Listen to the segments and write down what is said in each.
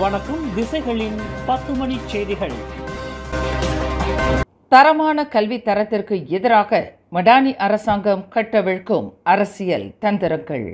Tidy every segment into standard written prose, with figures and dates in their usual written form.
வணக்கம். திசைகளின் 10 மணி செய்திகள். தரமான கல்வி தரத்திற்கு எதிராக மடானி அரசாங்கம் கட்டவிழ்க்கும் அரசியல் தந்திரங்கள்.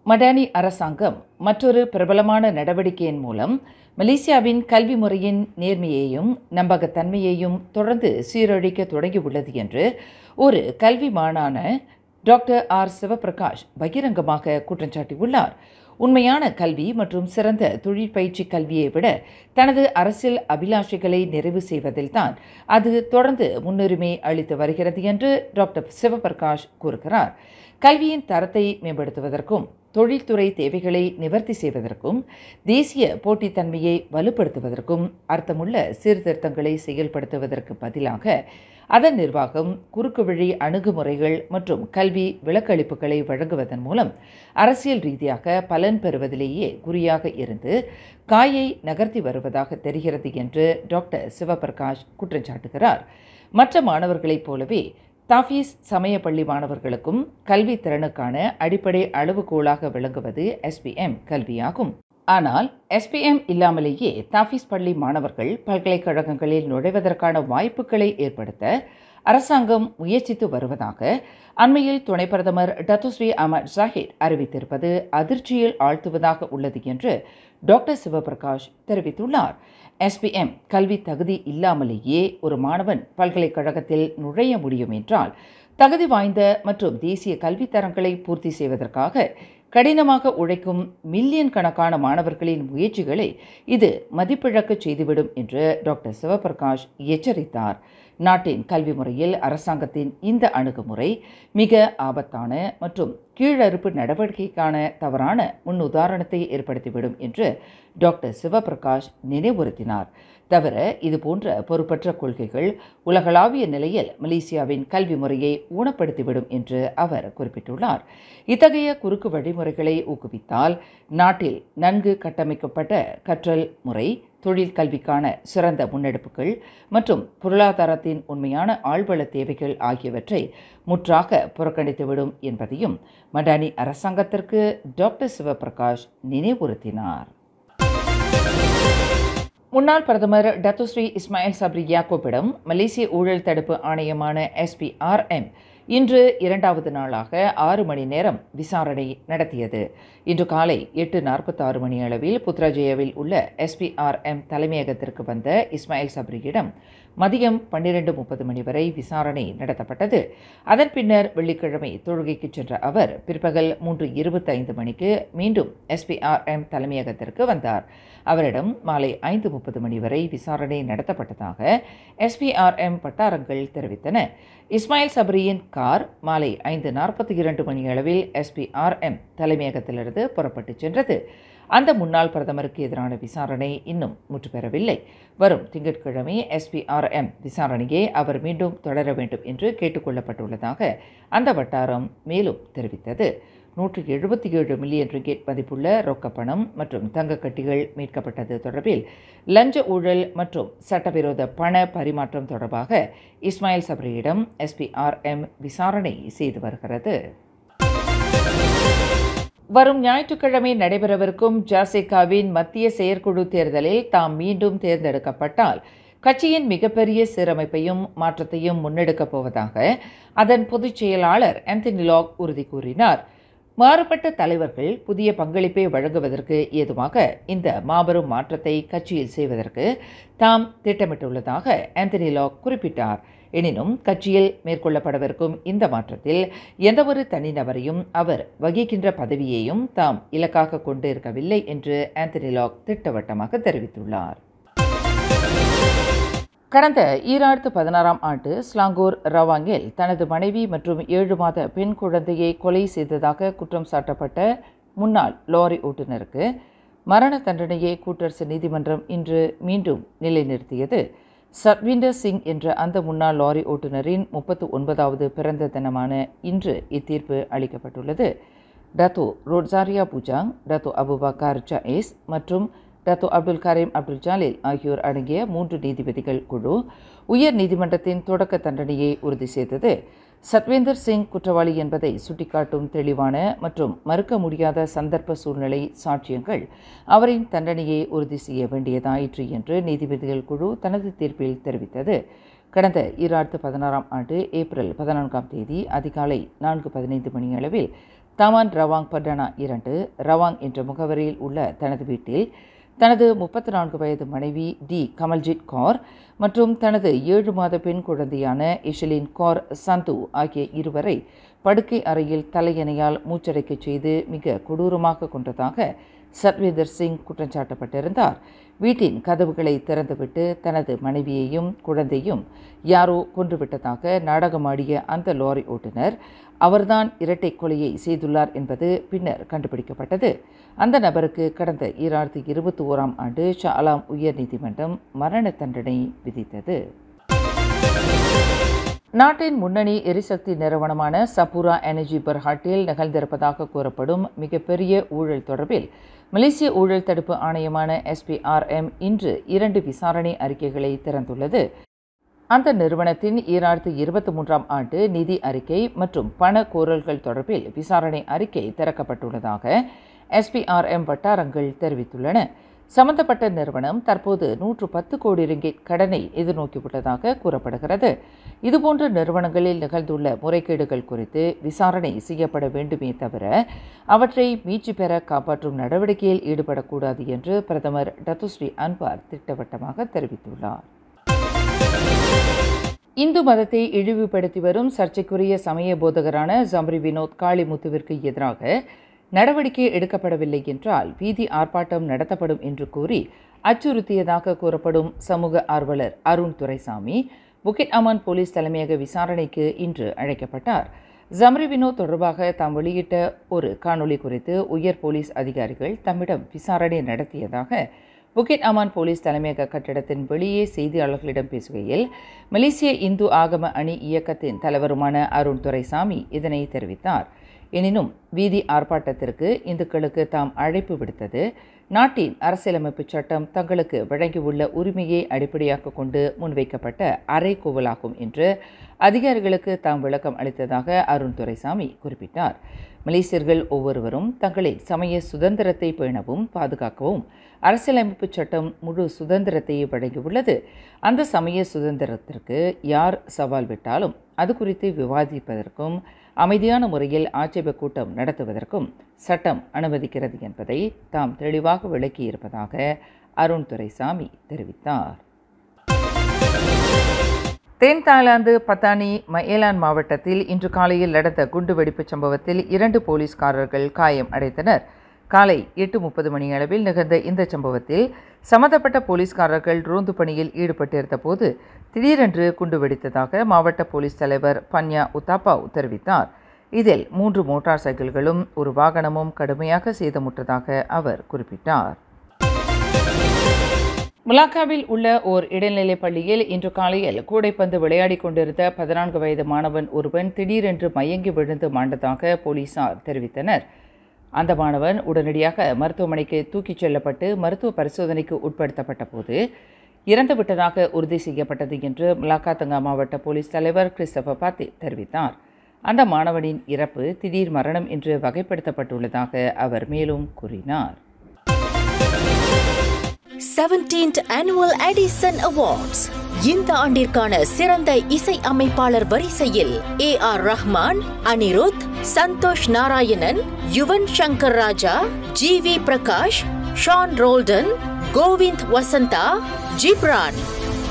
மடானி அரசாங்கம் மற்றொரு பிரபலமான நடவடிக்கையின் மூலம் மலேசியாவின் கல்வி முறையின் நேர்மையையும் நம்பகத்தன்மையையும் தொடர்ந்து சீரழிக்க தொடங்கியுள்ளது என்று ஒரு கல்வி மாணான டாக்டர் ஆர் சிவபிரகாஷ் பகிரங்கமாக குற்றம் சாட்டியுள்ளார். உண்மையான கல்வி மற்றும் சிறந்த தொழிற்பயிற்சி கல்வியை விட தனது அரசியல் அபிலாஷைகளை நிறைவு செய்வதில்தான் அது தொடர்ந்து முன்னுரிமை அளித்து வருகிறது என்று டாக்டர் சிவபிரகாஷ் கூறுகிறார். கல்வியின் தரத்தை மேம்படுத்துவதற்கும் தொழில்துறை தேவைகளை நிவர்த்தி செய்வதற்கும் தேசிய போட்டித்தன்மையை வலுப்படுத்துவதற்கும் அர்த்தமுள்ள சீர்திருத்தங்களை செயல்படுத்துவதற்கு பதிலாக அதன் நிர்வாகம் குறுக்கு வழி அணுகுமுறைகள் மற்றும் கல்வி விலக்களிப்புகளை வழங்குவதன் மூலம் அரசியல் ரீதியாக பலன் பெறுவதிலேயே குறியாக இருந்து காயை நகர்த்தி வருவதாக தெரிகிறது என்று டாக்டர் சிவபிரகாஷ் குற்றம் சாட்டுகிறார். மற்ற மாணவர்களைப் போலவே தாஃபீஸ் சமய பள்ளி மாணவர்களுக்கும் கல்வி திறனுக்கான அடிப்படை அளவுகோலாக விளங்குவது SPM கல்வியாகும். ஆனால் SPM இல்லாமலேயே தாஃபீஸ் பள்ளி மாணவர்கள் பல்கலைக்கழகங்களில் நுழைவதற்கான வாய்ப்புகளை ஏற்படுத்த அரசாங்கம் முயற்சித்து வருவதாக அண்மையில் துணை பிரதமர் டத்துஸ்ரீ அஹ்மத் ஜாஹிர் அறிவித்திருப்பது அதிர்ச்சியில் ஆழ்த்துவதாக உள்ளது என்று டாக்டர் சிவபிரகாஷ் தெரிவித்துள்ளார். SPM கல்வி தகுதி இல்லாமலேயே ஒரு மாணவன் பல்கலைக்கழகத்தில் நுழைய முடியும் என்றால் தகுதி வாய்ந்த மற்றும் தேசிய கல்வி தரங்களை பூர்த்தி செய்வதற்காக கடினமாக உழைக்கும் மில்லியன் கணக்கான மாணவர்களின் முயற்சிகளை இது மதிப்பிழக்க செய்துவிடும் என்று டாக்டர் சிவபிரகாஷ் எச்சரித்தார். நாட்டின் கல்வி முறையில் அரசாங்கத்தின் இந்த அணுகுமுறை மிக ஆபத்தான மற்றும் கீழறுப்பு நடவடிக்கைக்கான தவறான முன்னுதாரணத்தை ஏற்படுத்திவிடும் என்று டாக்டர் சிவபிரகாஷ் நினைவுறுத்தினார். தவிர இதுபோன்ற பொறுப்பற்ற கொள்கைகள் உலகளாவிய நிலையில் மலேசியாவின் கல்வி முறையை ஊனப்படுத்திவிடும் என்று அவர் குறிப்பிட்டுள்ளார். இத்தகைய குறுக்கு வழிமுறைகளை ஊக்குவித்தால் நாட்டில் நன்கு கட்டமைக்கப்பட்ட கற்றல் முறை, தொழில் கல்விக்கான சிறந்த முன்னெடுப்புகள் மற்றும் பொருளாதாரத்தின் உண்மையான ஆழ்வள தேவைகள் ஆகியவற்றை முற்றாக புறக்கணித்துவிடும் என்பதையும் மடானி அரசாங்கத்திற்கு டாக்டர் சிவபிரகாஷ் நினைவுறுத்தினார். முன்னாள் பிரதமர் டத்துஸ்ரீ இஸ்மாயில் சப்ரி யாக்கூப்பிடம் மலேசிய ஊழல் தடுப்பு ஆணையமான SPRM இன்று 2வது நாளாக 6 மணி நேரம் விசாரணை நடத்தியது. இன்று காலை 8:46 மணி அளவில் புத்ராஜயாவில் உள்ள SPRM தலைமையகத்திற்கு வந்த இஸ்மாயில் சப்ரியிடம் மதியம் 12:30 மணி வரை விசாரணை நடத்தப்பட்டது. அதன் பின்னர் வெள்ளிக்கிழமை தொழுகைக்கு சென்ற அவர் பிற்பகல் 3:25 மணிக்கு மீண்டும் SPRM தலைமையகத்திற்கு வந்தார். அவரிடம் மாலை 5:30 மணி வரை விசாரணை நடத்தப்பட்டதாக SPRM வட்டாரங்கள் தெரிவித்தன. இஸ்மாயில் சப்ரியின் கார் மாலை 5:42 மணி அளவில் SPRM தலைமையகத்திலிருந்து புறப்பட்டு சென்றது. அந்த முன்னாள் பிரதமருக்கு எதிரான விசாரணை இன்னும் முற்றுப்பெறவில்லை. வரும் திங்கட்கிழமை SPRM விசாரணையை அவர் மீண்டும் தொடர வேண்டும் என்று கேட்டுக்கொள்ளப்பட்டுள்ளதாக அந்த வட்டாரம் மேலும் தெரிவித்தது. 177 மில்லியன் ரிங்கெட் மதிப்புள்ள ரொக்கப்பணம் மற்றும் தங்கக்கட்டிகள் மீட்கப்பட்டது தொடர்பில் லஞ்ச ஊழல் மற்றும் சட்டவிரோத பண பரிமாற்றம் தொடர்பாக இஸ்மாயில் சப்ரியிடம் SPRM விசாரணை செய்து வருகிறது. வரும் ஞாயிற்றுக்கிழமை நடைபெறவிருக்கும் ஜாசேகாவின் மத்திய செயற்குழு தேர்தலில் தாம் மீண்டும் தேர்ந்தெடுக்கப்பட்டால் கட்சியின் மிகப்பெரிய சீரமைப்பையும் மாற்றத்தையும் முன்னெடுக்கப் போவதாக அதன் பொதுச் செயலாளர் ஆந்தனி லாக் உறுதி கூறினார். மாறுபட்ட தலைவர்கள் புதிய பங்களிப்பை வழங்குவதற்கு ஏதுவாக இந்த மாபெரும் மாற்றத்தை கட்சியில் செய்வதற்கு தாம் திட்டமிட்டுள்ளதாக ஆந்தனி லாக் குறிப்பிட்டார். எனினும் கட்சியில் மேற்கொள்ளப்படவிருக்கும் இந்த மாற்றத்தில் எந்தவொரு தனிநபரையும் அவர் வகிக்கின்ற பதவியையும் தாம் இலக்காக கொண்டு இருக்கவில்லை என்று ஆந்தனி லாக் திட்டவட்டமாக தெரிவித்துள்ளார். கடந்த 2016 ஆண்டு ஸ்லாங்கூர் ரவாங்கில் தனது மனைவி மற்றும் 7 மாத பெண் குழந்தையை கொலை செய்ததாக குற்றம் சாட்டப்பட்ட முன்னாள் லாரி ஓட்டுநருக்கு மரண தண்டனையை கூட்டரசு நீதிமன்றம் இன்று மீண்டும் நிலைநிறுத்தியது. சத்விந்தர் சிங் என்ற அந்த முன்னாள் லாரி ஓட்டுநரின் 39வது பிறந்த தினமான இன்று இத்தீர்ப்பு அளிக்கப்பட்டுள்ளது. டத்தோ ரோட்சாரியா பூஜாங், டத்தோ அபுபக்கர் ஜாயிஸ் மற்றும் டத்தோ அப்துல் கரீம் அப்துல் ஜாலில் ஆகியோர் அடங்கிய 3 நீதிபதிகள் குழு உயர் நீதிமன்றத்தின் தொடக்க தண்டனையை உறுதி செய்தது. சத்வேந்தர் சிங் குற்றவாளி என்பதை சுட்டிக்காட்டும் தெளிவான மற்றும் மறுக்க முடியாத சந்தர்ப்ப சூழ்நிலை சாட்சியங்கள் அவரின் தண்டனையை உறுதி செய்ய வேண்டியதாயிற்று என்று நீதிபதிகள் குழு தனது தீர்ப்பில் தெரிவித்தது. கடந்த 2016 ஆண்டு ஏப்ரல் 14 தேதி அதிகாலை 4:15 மணியளவில் தாமான் ரவாங் பர்டானா 2 ரவாங் என்ற முகவரியில் உள்ள தனது வீட்டில் தனது 34 வயது மனைவி டி கமல்ஜித் கௌர் மற்றும் தனது 7 மாத பெண் குழந்தையான இஷலின் கௌர் சந்து ஆகிய இருவரை படுக்கை அறையில் தலையணையால் மூச்சடைக்கச் செய்து மிக கொடூரமாக கொன்றதாக சத்வேந்தர் சிங் குற்றம் சாட்டப்பட்டிருந்தார். வீட்டின் கதவுகளை திறந்துவிட்டு தனது மனைவியையும் குழந்தையும் யாரோ கொன்றுவிட்டதாக நாடகமாடிய அந்த லாரி ஓட்டுநர் அவர்தான் இரட்டை கொலையை செய்துள்ளார் என்பது பின்னர் கண்டுபிடிக்கப்பட்டது. அந்த நபருக்கு கடந்த 2021 ஆண்டு ஷா ஆலம் உயர்நீதிமன்றம் மரண தண்டனை விதித்தது. நாட்டின் முன்னணி எரிசக்தி நிறுவனமான சபூரா எனர்ஜி பெர்ஹாட்டில் நிகழ்ந்திருப்பதாக கூறப்படும் மிகப்பெரிய ஊழல் தொடர்பில் மலேசிய ஊழல் தடுப்பு ஆணையமான SPRM இன்று 2 விசாரணை அறிக்கைகளை திறந்துள்ளது. அந்த நிறுவனத்தின் 2023 ஆண்டு நிதி அறிக்கை மற்றும் பண கோரல்கள் தொடர்பில் விசாரணை அறிக்கை திறக்கப்பட்டுள்ளதாக SPRM வட்டாரங்கள் தெரிவித்துள்ளன. சம்பந்தப்பட்ட நிறுவனம் தற்போது 110 கோடி ரிங்கிட் கடனை எதிர்நோக்கியுள்ளதாக கூறப்படுகிறது. இதுபோன்ற நிறுவனங்களில் நிகழ்ந்துள்ள முறைகேடுகள் குறித்து விசாரணை செய்யப்பட வேண்டுமே தவிர அவற்றை மீட்சி பெற காப்பாற்றும் நடவடிக்கையில் ஈடுபடக்கூடாது என்று பிரதமர் டத்துஸ்ரீ அன்வார் திட்டவட்டமாக தெரிவித்துள்ளார். இந்து மதத்தை இழிவுபடுத்தி வரும் சர்ச்சைக்குரிய சமய போதகரான ஜம்ரி வினோத் காளிமுத்துவிற்கு எதிராக நடவடிக்கை எடுக்கப்படவில்லை என்றால் வீதி ஆர்ப்பாட்டம் நடத்தப்படும் என்று கூறி அச்சுறுத்தியதாக கூறப்படும் சமூக ஆர்வலர் அருண் துரைசாமி புக்கிட் அமான் போலீஸ் தலைமையக விசாரணைக்கு இன்று அழைக்கப்பட்டார். ஜம்ரி வினோத் தொடர்பாக தாம் வெளியிட்ட ஒரு காணொளி குறித்து உயர் போலீஸ் அதிகாரிகள் தம்மிடம் விசாரணை நடத்தியதாக புக்கிட் அமான் போலீஸ் தலைமையக கட்டிடத்தின் வெளியே செய்தியாளர்களிடம் பேசுகையில் மலேசிய இந்து ஆகம அணி இயக்கத்தின் தலைவருமான அருண் துரைசாமி இதனை தெரிவித்தார். எனினும் வீதி ஆர்ப்பாட்டத்திற்கு இந்துக்களுக்கு தாம் அழைப்பு விடுத்தது நாட்டின் அரசியலமைப்பு சட்டம் தங்களுக்கு வழங்கியுள்ள உரிமையை அடிப்படையாக கொண்டு முன்வைக்கப்பட்ட அறைகூவலாகும் என்று அதிகாரிகளுக்கு தாம் விளக்கம் அளித்ததாக அருண் துரைசாமி குறிப்பிட்டார். மலேசியர்கள் ஒவ்வொருவரும் தங்களின் சமய சுதந்திரத்தை பேணவும் பாதுகாக்கவும் அரசியலமைப்பு சட்டம் முழு சுதந்திரத்தை வழங்கியுள்ளது. அந்த சமய சுதந்திரத்திற்கு யார் சவால் விட்டாலும் அது குறித்து விவாதிப்பதற்கும் அமைதியான முறையில் ஆட்சேப கூட்டம் நடத்துவதற்கும் சட்டம் அனுமதிக்கிறது என்பதை தாம் தெளிவாக விளக்கியிருப்பதாக அருண் துரைசாமி தெரிவித்தார். தென் தாய்லாந்து பத்தானி மயேலான் மாவட்டத்தில் இன்று காலையில் நடந்த குண்டுவெடிப்பு சம்பவத்தில் 2 போலீஸ்காரர்கள் காயம் அடைந்தனர். காலை 8:30 மணியளவில் நிகழ்ந்த இந்த சம்பவத்தில் சம்பந்தப்பட்ட போலீஸ்காரர்கள் ரோந்து பணியில் ஈடுபட்டிருந்த போது திடீரென்று குண்டு வெடித்ததாக மாவட்ட போலீஸ் தலைவர் பன்யா உத்தாப்பாவ் தெரிவித்தார். இதில் 3 மோட்டார் சைக்கிள்களும் ஒரு வாகனமும் கடுமையாக சேதமுற்றதாக அவர் குறிப்பிட்டார். மலாக்காவில் உள்ள ஓர் இடைநிலைப் பள்ளியில் இன்று காலையில் கூடைப்பந்து விளையாடிக் கொண்டிருந்த 14 வயது மாணவன் ஒருவன் திடீரென்று மயங்கி விழுந்து மாண்டதாக போலீசார் தெரிவித்தனர். அந்த மாணவன் உடனடியாக மருத்துவமனைக்கு தூக்கிச் செல்லப்பட்டு மருத்துவ பரிசோதனைக்கு உட்படுத்தப்பட்ட போது இறந்துவிட்டதாக உறுதி செய்யப்பட்டது என்று மலாக்கா தங்கா மாவட்ட போலீஸ் தலைவர் கிறிஸ்டபர் பாத்தி தெரிவித்தார். அந்த மாணவனின் இறப்பு திடீர் மரணம் என்று வகைப்படுத்தப்பட்டுள்ளதாக அவர் மேலும் கூறினார். 17th Annual Edison Awards இந்த ஆண்டிற்கான சிறந்த இசை அமைப்பாளர் வரிசையில் A.R. Rahman, Anirudh, Santhosh Narayanan, Yuvan Shankar Raja, G.V. Prakash, Shawn Roldan, Kovind Vasantha, Ghibran.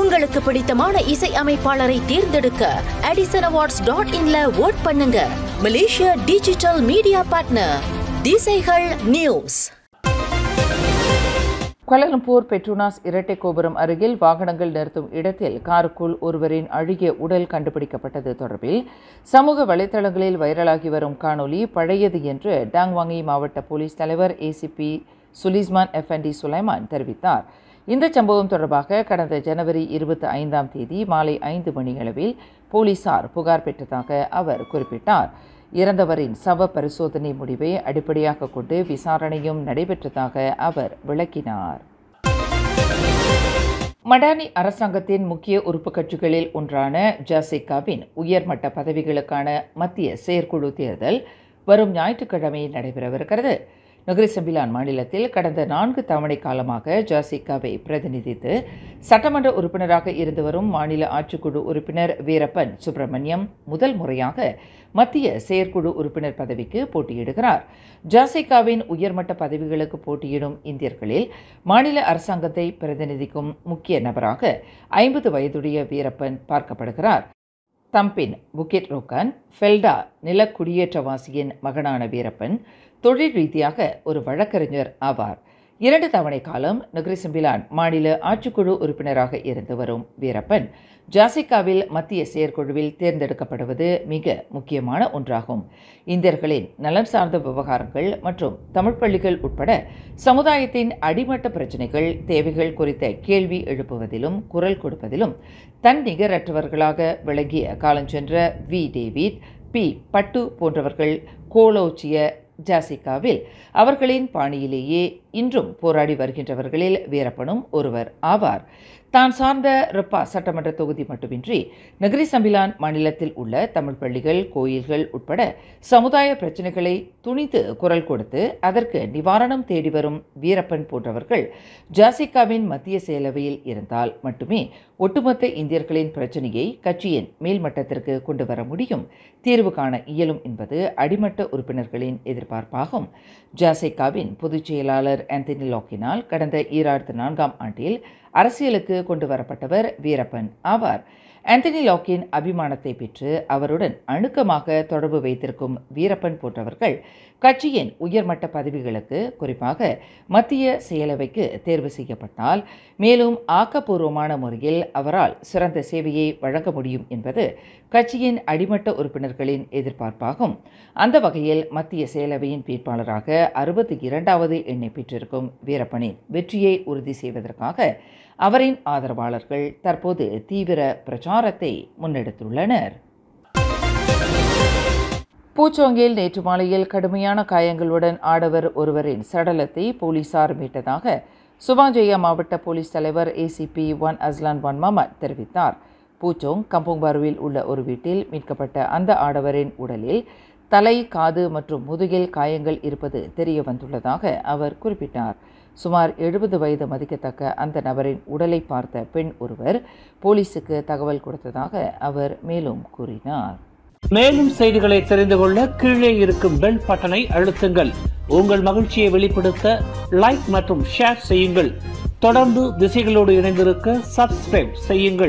உங்களுக்கு பிடித்தமான இசை அமைப்பாளரை தேர்ந்தெடுக்க edisonAwards.in வோட் பண்ணுங்க. மலேசியா டிஜிட்டல் மீடியா பார்ட்னர் திசைகள் நியூஸ். கோலாலம்பூர் பெட்ரோனாஸ் இரட்டை கோபுரம் அருகில் வாகனங்கள் நிறுத்தும் இடத்தில் காருக்குள் ஒருவரின் அழுகிய உடல் கண்டுபிடிக்கப்பட்டது தொடர்பில் சமூக வலைதளங்களில் வைரலாகி வரும் காணொலி பழையது என்று டாங்வாங்கி மாவட்ட போலீஸ் தலைவர் ACP சுலிஸ்மான் எஃப்என்டி சுலைமான் தெரிவித்தார். இந்த சம்பவம் தொடர்பாக கடந்த ஜனவரி 25 மாலை 5 மணியளவில் போலீசார் புகார் பெற்றதாக அவர் குறிப்பிட்டார். இறந்தவரின் சவ பரிசோதனை முடிவை அடிப்படையாக கொண்டு விசாரணையும் நடைபெற்றதாக அவர் விளக்கினார். மடானி அரசாங்கத்தின் முக்கிய உறுப்பு கட்சிகளில் ஒன்றான ஜாசிகாவின் உயர்மட்ட பதவிகளுக்கான மத்திய செயற்குழு தேர்தல் வரும் ஞாயிற்றுக்கிழமை நடைபெறவிருக்கிறது. நகரி செம்பிலான் மாநிலத்தில் கடந்த 4 தவணை காலமாக ஜாசிகாவை பிரதிநிதித்து சட்டமன்ற உறுப்பினராக இருந்து வரும் மாநில ஆட்சிக்குழு உறுப்பினர் வீரப்பன் சுப்பிரமணியம் முதல் முறையாக மத்திய செயற்குழு உறுப்பினர் பதவிக்கு போட்டியிடுகிறார். ஜாசிகாவின் உயர்மட்ட பதவிகளுக்கு போட்டியிடும் இந்தியர்களில் மாநில அரசாங்கத்தை பிரதிநிதிக்கும் முக்கிய நபராக 50 வயதுடைய வீரப்பன் பார்க்கப்படுகிறார். தம்பின் புக்கிட் ரோக்கன் ஃபெல்டா நிலக்குடியேற்றவாசியின் மகனான வீரப்பன் தொழில் ரீதியாக ஒரு வழக்கறிஞர் ஆவார். 2 தவணை காலம் நகரி செம்பிலான் மாநில ஆட்சிக்குழு உறுப்பினராக இருந்து வரும் வீரப்பன் ஜாசிகாவில் மத்திய செயற்குழுவில் தேர்ந்தெடுக்கப்படுவது மிக முக்கியமான ஒன்றாகும். இந்தியர்களின் நலன் சார்ந்த விவகாரங்கள் மற்றும் தமிழ் பள்ளிகள் உட்பட சமுதாயத்தின் அடிமட்ட பிரச்சினைகள் தேவைகள் குறித்த கேள்வி எழுப்புவதிலும் குரல் கொடுப்பதிலும் தன் நிகரற்றவர்களாக விளங்கிய காலஞ்சென்ற வி டேவிட், பி பட்டு போன்றவர்கள் கோலோச்சிய ஜாசிகாவில் அவர்களின் பாணியிலேயே இன்றும் போராடி வருகின்றவர்களில் வீரப்பனும் ஒருவர் ஆவார். தான் சார்ந்த ரிப்பா சட்டமன்ற தொகுதி மட்டுமின்றி நகரி செம்பிலான் மாநிலத்தில் உள்ள தமிழ் பள்ளிகள், கோயில்கள் உட்பட சமுதாய பிரச்சினைகளை துணித்து குரல் கொடுத்து அதற்கு நிவாரணம் தேடி வரும் வீரப்பன் போன்றவர்கள் ஜாசிகாவின் மத்திய செயலவையில் இருந்தால் மட்டுமே ஒட்டுமொத்த இந்தியர்களின் பிரச்சினையை கட்சியின் மேல்மட்டத்திற்கு கொண்டு வர முடியும், தீர்வு காண இயலும் என்பது அடிமட்ட உறுப்பினர்களின் எதிர்பார்ப்பாகும். ஜாசிகாவின் பொதுச் செயலாளர் ஆந்தனி லாக்கினால் கடந்த 2004ஆம் ஆண்டில் அரசியலுக்கு கொண்டு வரப்பட்டவர் வீரப்பன் ஆவார். ஆந்தனி லாக்கின் அபிமானத்தை பெற்று அவருடன் அணுக்கமாக தொடர்பு வைத்திருக்கும் வீரப்பன் போன்றவர்கள் கட்சியின் உயர்மட்ட பதவிகளுக்கு, குறிப்பாக மத்திய செயலவைக்கு தேர்வு செய்யப்பட்டால் மேலும் ஆக்கப்பூர்வமான முறையில் அவரால் சிறந்த சேவையை வழங்க முடியும் என்பது கட்சியின் அடிமட்ட உறுப்பினர்களின் எதிர்பார்ப்பாகும். அந்த வகையில் மத்திய செயலவையின் வேட்பாளராக 62வது எண்ணை பெற்றிருக்கும் வீரப்பனின் வெற்றியை உறுதி செய்வதற்காக அவரின் ஆதரவாளர்கள் தற்போது தீவிர பிரச்சாரத்தை முன்னெடுத்துள்ளனர். பூச்சோங்கில் நேற்று மாலையில் கடுமையான காயங்களுடன் ஆடவர் ஒருவரின் சடலத்தை போலீசார் மீட்டதாக சுபாஜயா மாவட்ட போலீஸ் தலைவர் ACP 1 அஸ்லான் 1 மஹமத் தெரிவித்தார். பூச்சோங் கம்போங்பாருவில் உள்ள ஒரு வீட்டில் மீட்கப்பட்ட அந்த ஆடவரின் உடலில் தலை, காது மற்றும் முதுகில் காயங்கள் இருப்பது தெரிய வந்துள்ளதாக அவர் குறிப்பிட்டார். சுமார் 70 வயது மதிக்கத்தக்க அந்த நபரின் உடலை பார்த்த பெண் ஒருவர் போலீசுக்கு தகவல் கொடுத்ததாக அவர் மேலும் கூறினார். மேலும் செய்திகளை தெரிந்து கொள்ள கீழே இருக்கும் பெல் பட்டனை அழுத்துங்கள். உங்கள் மகிழ்ச்சியை வெளிப்படுத்த லைக் மற்றும் ஷேர் செய்யுங்கள். தொடர்ந்து திசைகளோடு இணைந்திருக்க சப்ஸ்கிரைப் செய்யுங்கள்.